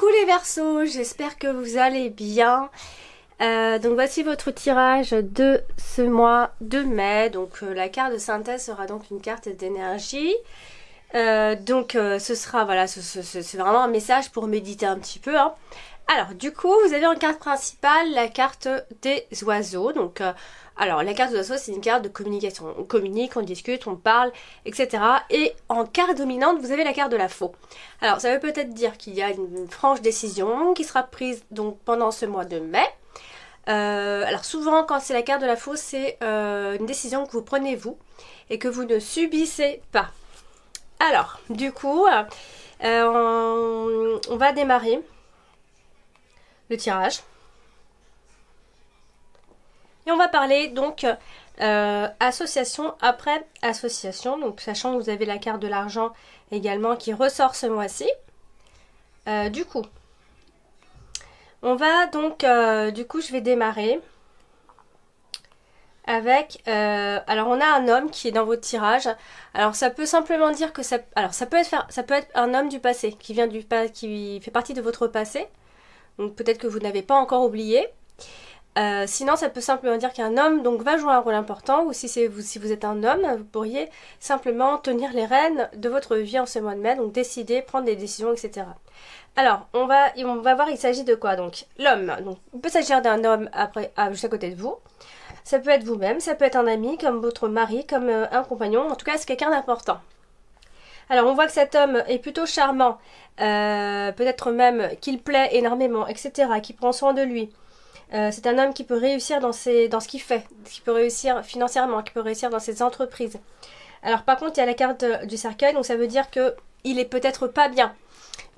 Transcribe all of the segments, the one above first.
Coucou les Verseaux, j'espère que vous allez bien. Donc voici votre tirage de ce mois de mai. Donc la carte de synthèse sera donc une carte d'énergie. Ce sera, voilà, c'est vraiment un message pour méditer un petit peu, hein. Alors du coup, vous avez en carte principale la carte des oiseaux. Alors la carte des oiseaux, c'est une carte de communication. On communique, on discute, on parle, etc. Et en carte dominante, vous avez la carte de la faux. Alors ça veut peut-être dire qu'il y a une franche décision qui sera prise donc pendant ce mois de mai. Alors souvent, quand c'est la carte de la faux, c'est une décision que vous prenez vous et que vous ne subissez pas. Alors, du coup, on va démarrer le tirage. Et on va parler donc association après association. Donc sachant que vous avez la carte de l'argent également qui ressort ce mois-ci. Du coup, on va donc, je vais démarrer avec, alors on a un homme qui est dans votre tirage. Alors ça peut simplement dire que ça peut être un homme du passé qui fait partie de votre passé. Donc peut-être que vous n'avez pas encore oublié. Sinon ça peut simplement dire qu'un homme donc va jouer un rôle important, ou si vous êtes un homme, vous pourriez simplement tenir les rênes de votre vie en ce mois de mai, donc décider, prendre des décisions, etc. Alors on va voir, il s'agit de quoi donc. L'homme, donc il peut s'agir d'un homme juste à côté de vous. Ça peut être vous-même, ça peut être un ami, comme votre mari, comme un compagnon, en tout cas c'est quelqu'un d'important. Alors on voit que cet homme est plutôt charmant, peut-être même qu'il plaît énormément, etc., qui prend soin de lui. C'est un homme qui peut réussir dans ce qu'il fait, qui peut réussir financièrement, qui peut réussir dans ses entreprises. Alors par contre il y a la carte du cercueil, donc ça veut dire qu'il est peut-être pas bien.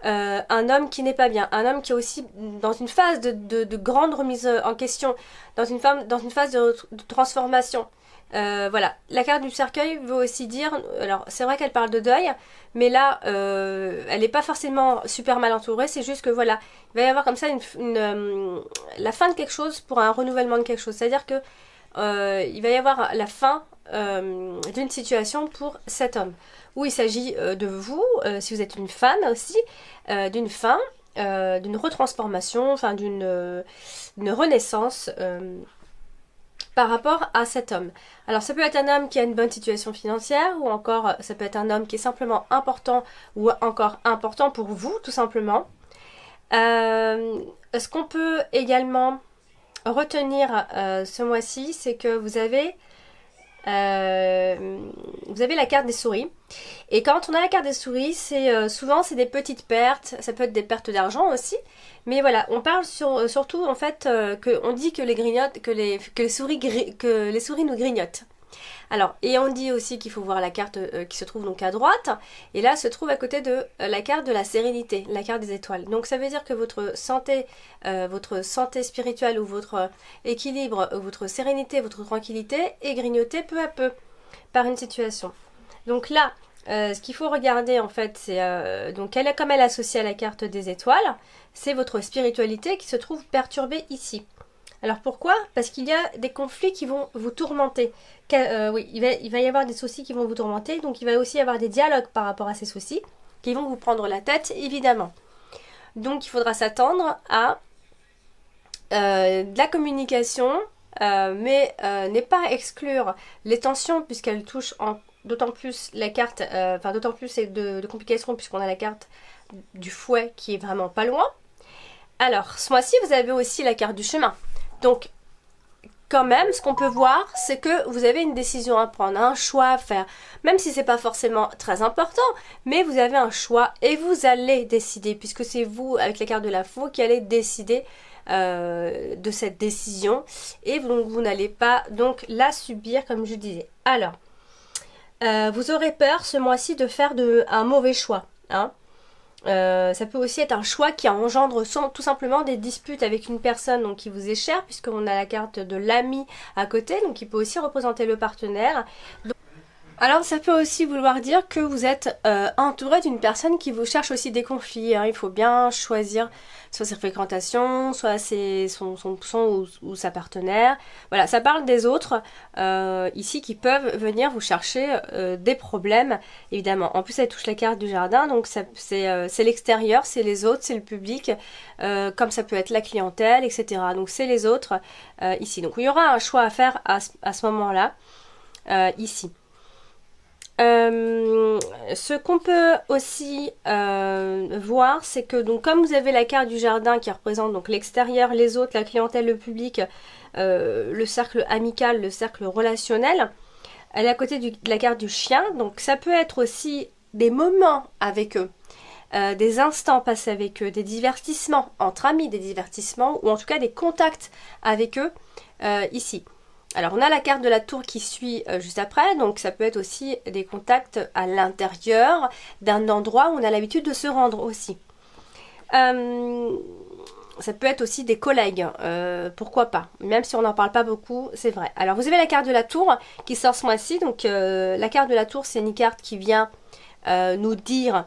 Un homme qui n'est pas bien, un homme qui est aussi dans une phase de grande remise en question, dans une phase de transformation. Voilà, la carte du cercueil veut aussi dire, alors c'est vrai qu'elle parle de deuil, mais là elle n'est pas forcément super mal entourée, c'est juste que voilà, il va y avoir comme ça la fin de quelque chose pour un renouvellement de quelque chose, c'est à dire que il va y avoir la fin d'une situation pour cet homme, où il s'agit de vous, si vous êtes une femme aussi, d'une fin, d'une retransformation, enfin d'une renaissance par rapport à cet homme. Alors ça peut être un homme qui a une bonne situation financière, ou encore ça peut être un homme qui est simplement important, ou encore important pour vous tout simplement. Ce qu'on peut également retenir ce mois-ci, c'est que vous avez la carte des souris. Et quand on a la carte des souris, souvent c'est des petites pertes, ça peut être des pertes d'argent aussi. Mais voilà, on parle surtout en fait on dit que les souris nous grignotent. Alors, et on dit aussi qu'il faut voir la carte qui se trouve donc à droite, et là se trouve à côté de la carte de la sérénité, la carte des étoiles. Donc ça veut dire que votre santé spirituelle, ou votre équilibre, votre sérénité, votre tranquillité est grignotée peu à peu par une situation. Donc là, ce qu'il faut regarder en fait, c'est comme elle est associée à la carte des étoiles, c'est votre spiritualité qui se trouve perturbée ici. Alors pourquoi? Parce qu'il y a des conflits qui vont vous tourmenter. Oui, il va y avoir des soucis qui vont vous tourmenter, donc il va aussi y avoir des dialogues par rapport à ces soucis qui vont vous prendre la tête, évidemment. Donc il faudra s'attendre à de la communication, mais ne pas exclure les tensions, puisqu'elles touchent d'autant plus la carte, d'autant plus de complications, puisqu'on a la carte du fouet qui est vraiment pas loin. Alors, ce mois-ci, vous avez aussi la carte du chemin. Donc, quand même, ce qu'on peut voir, c'est que vous avez une décision à prendre, un choix à faire. Même si c'est pas forcément très important, mais vous avez un choix et vous allez décider, puisque c'est vous, avec la carte de la faux, qui allez décider de cette décision. Et vous n'allez pas donc la subir, comme je disais. Alors, vous aurez peur ce mois-ci de faire un mauvais choix, hein. Ça peut aussi être un choix qui engendre tout simplement des disputes avec une personne donc, qui vous est chère, puisqu'on a la carte de l'ami à côté, donc qui peut aussi représenter le partenaire. Alors ça peut aussi vouloir dire que vous êtes entouré d'une personne qui vous cherche aussi des conflits, hein. Il faut bien choisir soit ses fréquentations, soit son ou sa partenaire. Voilà, ça parle des autres ici qui peuvent venir vous chercher des problèmes, évidemment. En plus, ça touche la carte du jardin, donc c'est l'extérieur, c'est les autres, c'est le public, comme ça peut être la clientèle, etc. Donc c'est les autres ici. Donc il y aura un choix à faire à ce moment-là, ici. Ce qu'on peut aussi voir, c'est que donc comme vous avez la carte du jardin qui représente donc l'extérieur, les autres, la clientèle, le public, le cercle amical, le cercle relationnel, elle est à côté de la carte du chien, donc ça peut être aussi des moments avec eux, des instants passés avec eux, des divertissements entre amis, des divertissements ou en tout cas des contacts avec eux ici. Alors on a la carte de la tour qui suit juste après, donc ça peut être aussi des contacts à l'intérieur d'un endroit où on a l'habitude de se rendre aussi. Ça peut être aussi des collègues, pourquoi pas, même si on n'en parle pas beaucoup, c'est vrai. Alors vous avez la carte de la tour qui sort ce mois-ci, donc la carte de la tour c'est une carte qui vient nous dire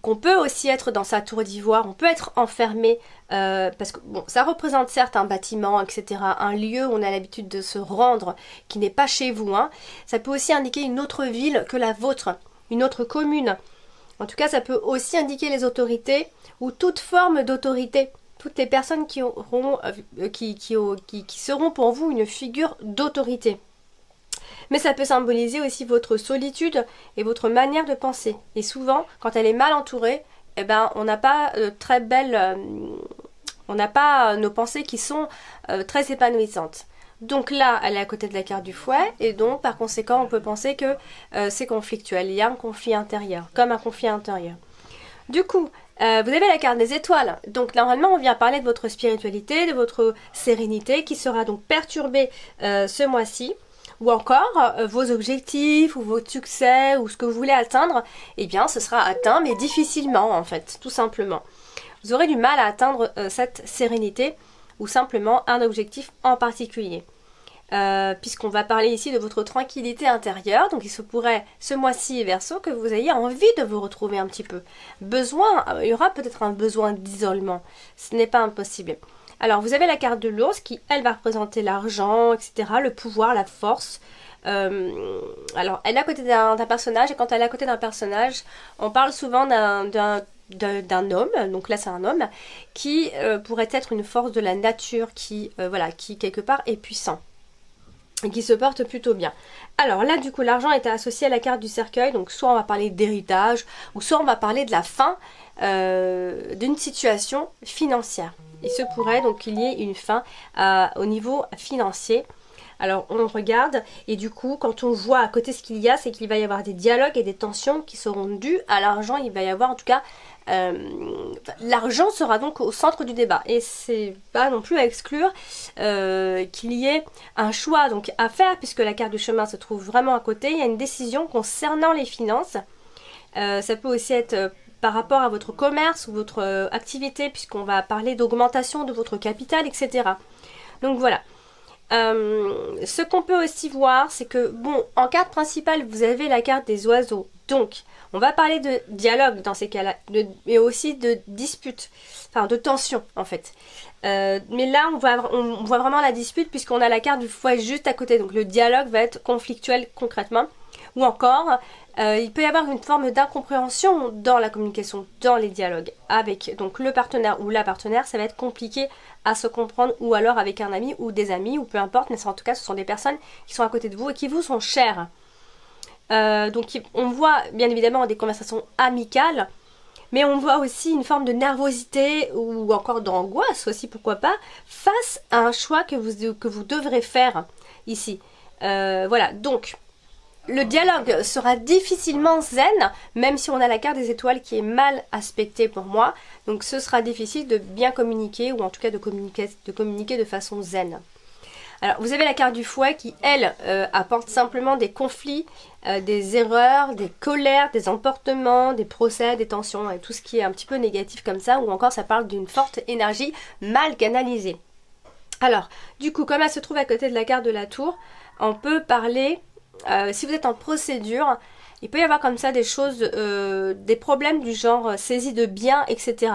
qu'on peut aussi être dans sa tour d'ivoire, on peut être enfermé, parce que bon, ça représente certes un bâtiment, etc., un lieu où on a l'habitude de se rendre, qui n'est pas chez vous, hein. Ça peut aussi indiquer une autre ville que la vôtre, une autre commune. En tout cas, ça peut aussi indiquer les autorités, ou toute forme d'autorité. Toutes les personnes qui seront pour vous une figure d'autorité. Mais ça peut symboliser aussi votre solitude et votre manière de penser. Et souvent, quand elle est mal entourée, eh ben, on n'a pas on n'a pas nos pensées qui sont très épanouissantes. Donc là, elle est à côté de la carte du fouet, et donc par conséquent, on peut penser que c'est conflictuel. Il y a un conflit intérieur, comme un conflit intérieur. Du coup, vous avez la carte des étoiles. Donc normalement, on vient parler de votre spiritualité, de votre sérénité, qui sera donc perturbée ce mois-ci. Ou encore vos objectifs ou vos succès ou ce que vous voulez atteindre, eh bien ce sera atteint mais difficilement en fait, tout simplement. Vous aurez du mal à atteindre cette sérénité ou simplement un objectif en particulier. Puisqu'on va parler ici de votre tranquillité intérieure, donc il se pourrait ce mois-ci Verseau que vous ayez envie de vous retrouver un petit peu. Il y aura peut-être un besoin d'isolement, ce n'est pas impossible. Alors, vous avez la carte de l'ours qui, elle, va représenter l'argent, etc., le pouvoir, la force. Alors, elle est à côté d'un personnage, et quand elle est à côté d'un personnage, on parle souvent d'un homme, donc là c'est un homme, qui pourrait être une force de la nature, qui quelque part est puissant, et qui se porte plutôt bien. Alors là, du coup, l'argent est associé à la carte du cercueil, donc soit on va parler d'héritage, ou soit on va parler de la fin d'une situation financière. Il se pourrait donc qu'il y ait une fin au niveau financier. Alors on regarde et du coup quand on voit à côté ce qu'il y a, c'est qu'il va y avoir des dialogues et des tensions qui seront dues à l'argent. Il va y avoir en tout cas l'argent sera donc au centre du débat et c'est pas non plus à exclure qu'il y ait un choix donc à faire puisque la carte du chemin se trouve vraiment à côté. Il y a une décision concernant les finances. Ça peut aussi être par rapport à votre commerce ou votre activité puisqu'on va parler d'augmentation de votre capital, etc. Donc voilà. Ce qu'on peut aussi voir, c'est que, bon, en carte principale, vous avez la carte des oiseaux. Donc, on va parler de dialogue dans ces cas-là, mais aussi de dispute, enfin de tension en fait. Mais là, on voit vraiment la dispute puisqu'on a la carte du fouet juste à côté. Donc le dialogue va être conflictuel concrètement. Ou encore, il peut y avoir une forme d'incompréhension dans la communication, dans les dialogues. Avec donc le partenaire ou la partenaire, ça va être compliqué à se comprendre, ou alors avec un ami ou des amis, ou peu importe, mais en tout cas, ce sont des personnes qui sont à côté de vous et qui vous sont chères. Donc on voit bien évidemment des conversations amicales, mais on voit aussi une forme de nervosité ou encore d'angoisse aussi, pourquoi pas, face à un choix que vous devrez faire ici. Voilà, donc le dialogue sera difficilement zen, même si on a la carte des étoiles qui est mal aspectée pour moi. Donc ce sera difficile de bien communiquer, ou en tout cas de communiquer de façon zen. Alors vous avez la carte du fouet qui, elle, apporte simplement des conflits, des erreurs, des colères, des emportements, des procès, des tensions, et tout ce qui est un petit peu négatif comme ça, ou encore ça parle d'une forte énergie mal canalisée. Alors, du coup, comme elle se trouve à côté de la carte de la tour, on peut parler si vous êtes en procédure, il peut y avoir comme ça des choses, des problèmes du genre saisie de biens, etc.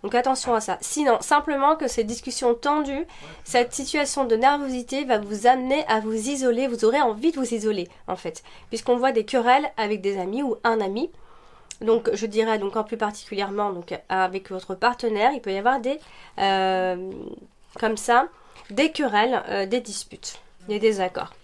Donc attention à ça. Sinon, simplement que ces discussions tendues, cette situation de nervosité va vous amener à vous isoler. Vous aurez envie de vous isoler, en fait. Puisqu'on voit des querelles avec des amis ou un ami. Donc je dirais donc en plus particulièrement donc, avec votre partenaire, il peut y avoir des, comme ça, des querelles, des disputes, des désaccords.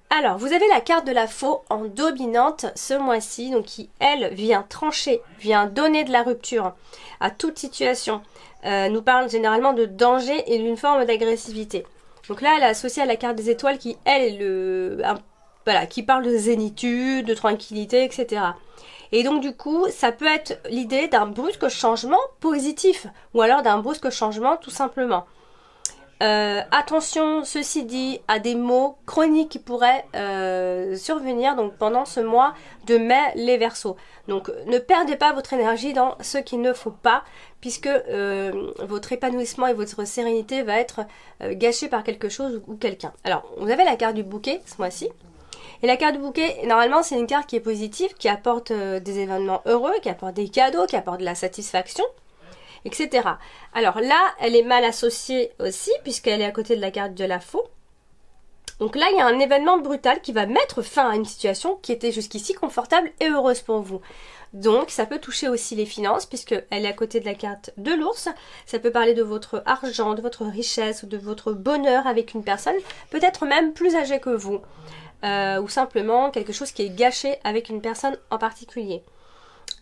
Alors, vous avez la carte de la faux en dominante ce mois-ci, donc qui, elle, vient trancher, vient donner de la rupture à toute situation. Nous parle généralement de danger et d'une forme d'agressivité. Donc là, elle est associée à la carte des étoiles qui, elle, est voilà, qui parle de zénitude, de tranquillité, etc. Et donc du coup, ça peut être l'idée d'un brusque changement positif, ou alors d'un brusque changement tout simplement. Attention, ceci dit, à des maux chroniques qui pourraient survenir donc pendant ce mois de mai, les Verseaux. Donc ne perdez pas votre énergie dans ce qu'il ne faut pas, puisque votre épanouissement et votre sérénité va être gâché par quelque chose ou quelqu'un. Alors, vous avez la carte du bouquet ce mois-ci. Et la carte du bouquet, normalement, c'est une carte qui est positive, qui apporte des événements heureux, qui apporte des cadeaux, qui apporte de la satisfaction, etc. Alors là, elle est mal associée aussi, puisqu'elle est à côté de la carte de la faux. Donc là, il y a un événement brutal qui va mettre fin à une situation qui était jusqu'ici confortable et heureuse pour vous. Donc, ça peut toucher aussi les finances, puisqu'elle est à côté de la carte de l'ours. Ça peut parler de votre argent, de votre richesse ou de votre bonheur avec une personne, peut-être même plus âgée que vous. Ou simplement quelque chose qui est gâché avec une personne en particulier.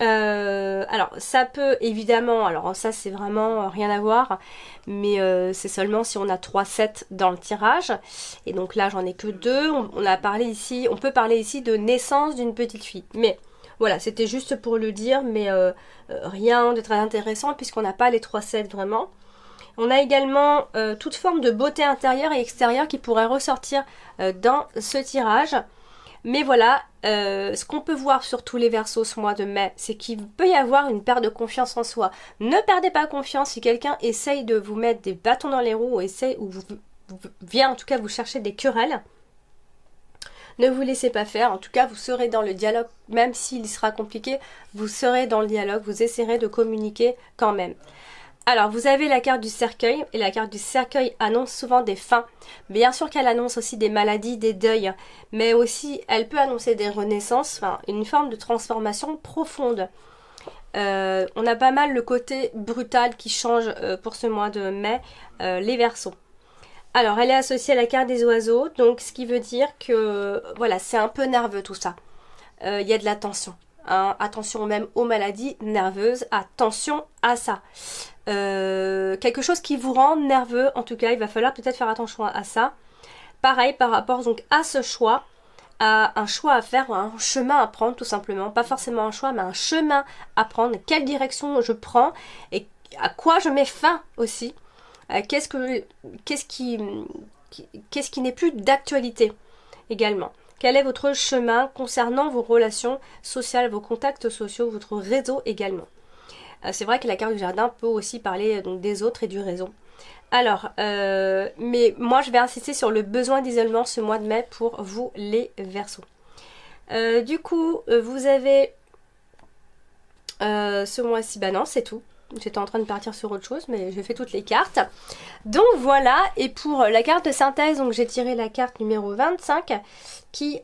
Alors ça peut évidemment, alors ça c'est vraiment rien à voir, mais c'est seulement si on a 3 sets dans le tirage, et donc là j'en ai que 2. On peut parler ici de naissance d'une petite fille, mais voilà, c'était juste pour le dire, mais rien de très intéressant puisqu'on n'a pas les 3 sets vraiment. On a également toute forme de beauté intérieure et extérieure qui pourrait ressortir dans ce tirage. Mais voilà, ce qu'on peut voir sur tous les Verseaux ce mois de mai, c'est qu'il peut y avoir une perte de confiance en soi. Ne perdez pas confiance si quelqu'un essaye de vous mettre des bâtons dans les roues ou vient en tout cas vous chercher des querelles. Ne vous laissez pas faire, en tout cas vous serez dans le dialogue, même s'il sera compliqué, vous serez dans le dialogue, vous essaierez de communiquer quand même. Alors, vous avez la carte du cercueil, et la carte du cercueil annonce souvent des fins. Bien sûr qu'elle annonce aussi des maladies, des deuils, mais aussi elle peut annoncer des renaissances, enfin une forme de transformation profonde. On a pas mal le côté brutal qui change pour ce mois de mai, les Verseaux. Alors, elle est associée à la carte des oiseaux, donc ce qui veut dire que, voilà, c'est un peu nerveux tout ça. Il y a de la tension. Hein. Attention même aux maladies nerveuses, attention à ça. Quelque chose qui vous rend nerveux, en tout cas, il va falloir peut-être faire attention à ça. Pareil par rapport donc à ce choix, à un choix à faire, un chemin à prendre tout simplement. Pas forcément un choix, mais un chemin à prendre. Quelle direction je prends et à quoi je mets fin aussi. Qu'est-ce qui n'est plus d'actualité également. Quel est votre chemin concernant vos relations sociales, vos contacts sociaux, votre réseau également. C'est vrai que la carte du jardin peut aussi parler donc, des autres et du réseau. Alors, mais moi je vais insister sur le besoin d'isolement ce mois de mai pour vous les Verseaux. Du coup, vous avez ce mois-ci, bah non, c'est tout. J'étais en train de partir sur autre chose, mais j'ai fait toutes les cartes. Donc voilà, et pour la carte de synthèse, donc j'ai tiré la carte numéro 25 qui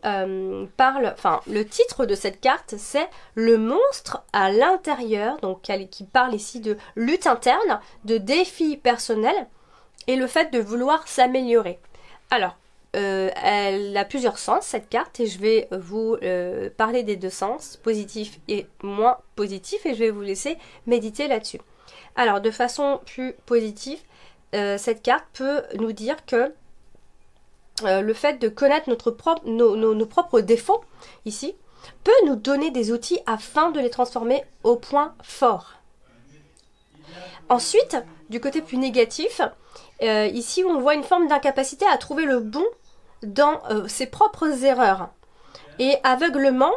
parle, enfin le titre de cette carte c'est le monstre à l'intérieur, donc qui parle ici de lutte interne, de défis personnels et le fait de vouloir s'améliorer. Alors, elle a plusieurs sens cette carte et je vais vous parler des deux sens, positif et moins positif, et je vais vous laisser méditer là-dessus. Alors de façon plus positive, cette carte peut nous dire que le fait de connaître nos propres défauts ici peut nous donner des outils afin de les transformer au point fort. Ensuite, du côté plus négatif, ici on voit une forme d'incapacité à trouver le bon dans ses propres erreurs et aveuglement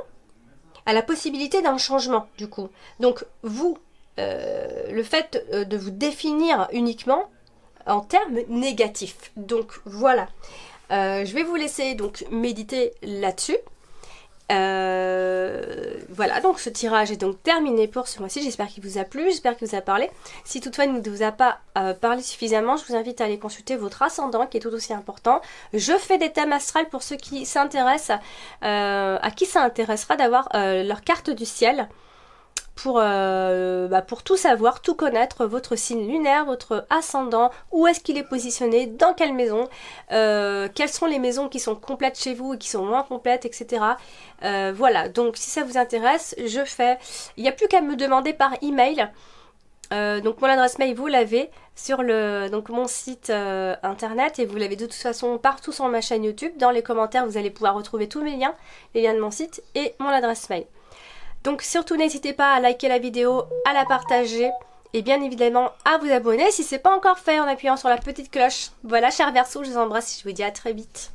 à la possibilité d'un changement du coup. Donc vous, le fait de vous définir uniquement en termes négatifs. Donc voilà. Je vais vous laisser donc méditer là-dessus. Voilà, donc ce tirage est donc terminé pour ce mois-ci. J'espère qu'il vous a plu, j'espère qu'il vous a parlé. Si toutefois il ne vous a pas parlé suffisamment, je vous invite à aller consulter votre ascendant qui est tout aussi important. Je fais des thèmes astrales pour ceux qui s'intéressent, à qui ça intéressera d'avoir leur carte du ciel. Pour tout savoir, tout connaître, votre signe lunaire, votre ascendant, où est-ce qu'il est positionné, dans quelle maison, quelles sont les maisons qui sont complètes chez vous et qui sont moins complètes, etc. Voilà, donc si ça vous intéresse, je fais. Il n'y a plus qu'à me demander par email. Donc mon adresse mail, vous l'avez sur mon site internet et vous l'avez de toute façon partout sur ma chaîne YouTube. Dans les commentaires, vous allez pouvoir retrouver tous mes liens, les liens de mon site et mon adresse mail. Donc surtout n'hésitez pas à liker la vidéo, à la partager et bien évidemment à vous abonner si ce n'est pas encore fait en appuyant sur la petite cloche. Voilà, chers Verseaux, je vous embrasse et je vous dis à très vite.